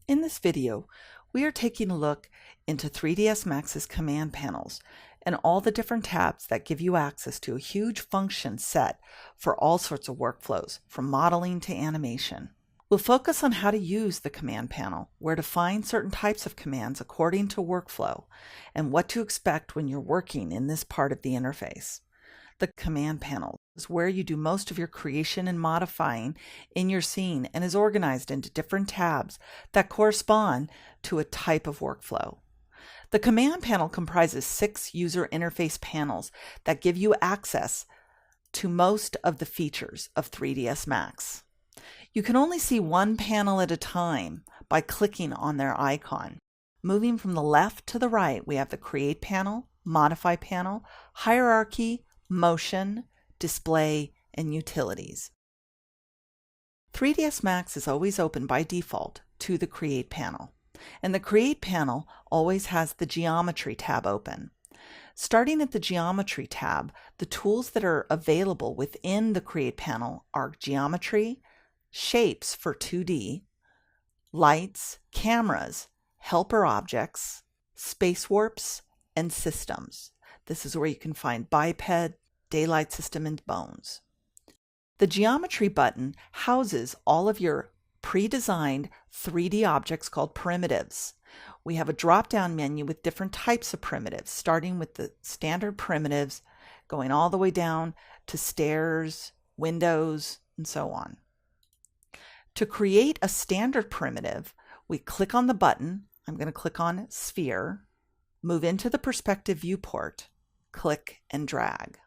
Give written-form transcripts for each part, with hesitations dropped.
In this video, we are taking a look into 3ds Max's command panels and all the different tabs that give you access to a huge function set for all sorts of workflows, from modeling to animation. We'll focus on how to use the command panel, where to find certain types of commands according to workflow, and what to expect when you're working in this part of the interface. The command panel is where you do most of your creation and modifying in your scene and is organized into different tabs that correspond to a type of workflow. The command panel comprises 6 user interface panels that give you access to most of the features of 3ds Max. You can only see one panel at a time by clicking on their icon. Moving from the left to the right, we have the Create panel, Modify panel, Hierarchy, Motion, Display, and Utilities. 3ds Max is always open by default to the Create panel, and the Create panel always has the Geometry tab open. Starting at the Geometry tab, the tools that are available within the Create panel are Geometry, Shapes for 2D, Lights, Cameras, Helper Objects, Space Warps, and Systems. This is where you can find Biped, Daylight System, and Bones. The Geometry button houses all of your pre-designed 3D objects called primitives. We have a drop-down menu with different types of primitives, starting with the standard primitives, going all the way down to stairs, windows, and so on. To create a standard primitive, we click on the button. I'm going to click on Sphere, move into the perspective viewport, click and drag.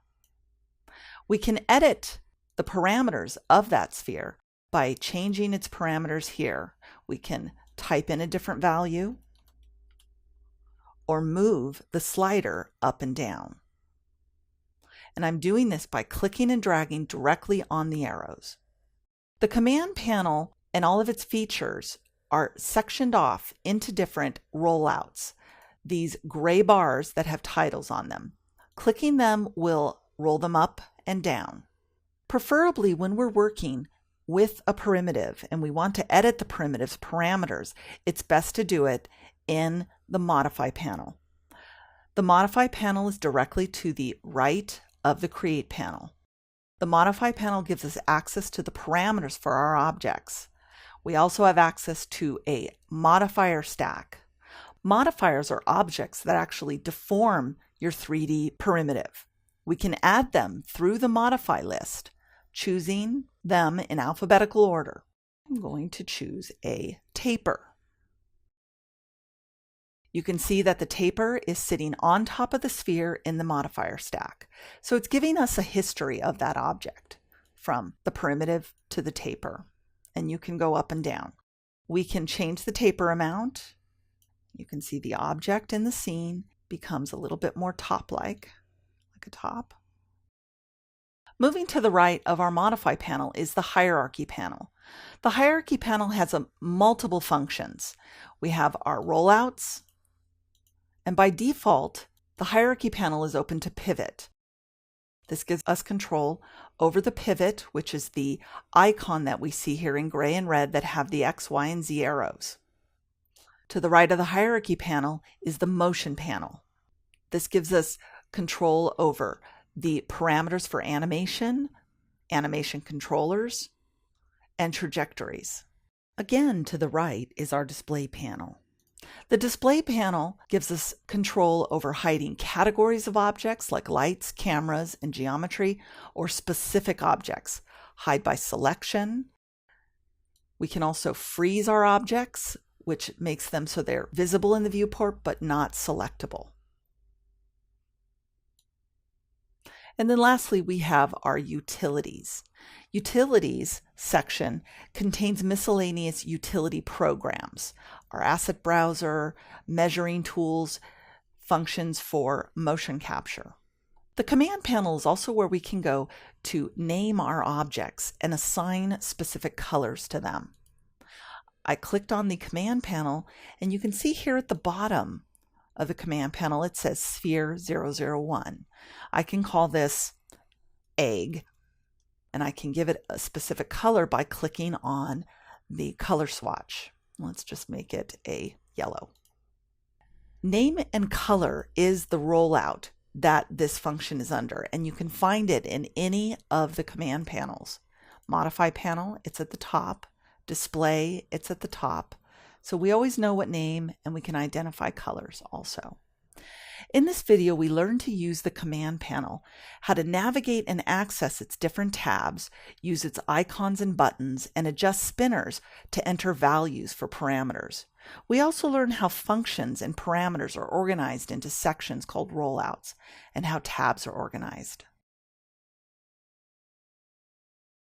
We can edit the parameters of that sphere by changing its parameters here. We can type in a different value or move the slider up and down. And I'm doing this by clicking and dragging directly on the arrows. The command panel and all of its features are sectioned off into different rollouts, these gray bars that have titles on them. Clicking them will roll them up and down. Preferably when we're working with a primitive and we want to edit the primitive's parameters, it's best to do it in the Modify panel. The Modify panel is directly to the right of the Create panel. The Modify panel gives us access to the parameters for our objects. We also have access to a modifier stack. Modifiers are objects that actually deform your 3D primitive. We can add them through the Modify list, choosing them in alphabetical order. I'm going to choose a taper. You can see that the taper is sitting on top of the sphere in the modifier stack. So it's giving us a history of that object from the primitive to the taper. And you can go up and down. We can change the taper amount. You can see the object in the scene becomes a little bit more top-like a top. Moving to the right of our Modify panel is the Hierarchy panel. The Hierarchy panel has multiple functions. We have our rollouts, and by default, the Hierarchy panel is open to pivot. This gives us control over the pivot, which is the icon that we see here in gray and red that have the X, Y, and Z arrows. To the right of the Hierarchy panel is the Motion panel. This gives us control over the parameters for animation, animation controllers, and trajectories. Again, to the right is our Display panel. The Display panel gives us control over hiding categories of objects like lights, cameras, and geometry, or specific objects. Hide by selection. We can also freeze our objects, which makes them so they're visible in the viewport but not selectable. And then lastly, we have our Utilities. Utilities section contains miscellaneous utility programs, our asset browser, measuring tools, functions for motion capture. The command panel is also where we can go to name our objects and assign specific colors to them. I clicked on the command panel, and you can see here at the bottom of the command panel, it says Sphere 001. I can call this Egg, and I can give it a specific color by clicking on the color swatch. Let's just make it a yellow. Name and color is the rollout that this function is under, and you can find it in any of the command panels. Modify panel, it's at the top. Display, it's at the top. So we always know what name, and we can identify colors also. In this video, we learned to use the command panel, how to navigate and access its different tabs, use its icons and buttons, and adjust spinners to enter values for parameters. We also learned how functions and parameters are organized into sections called rollouts, and how tabs are organized.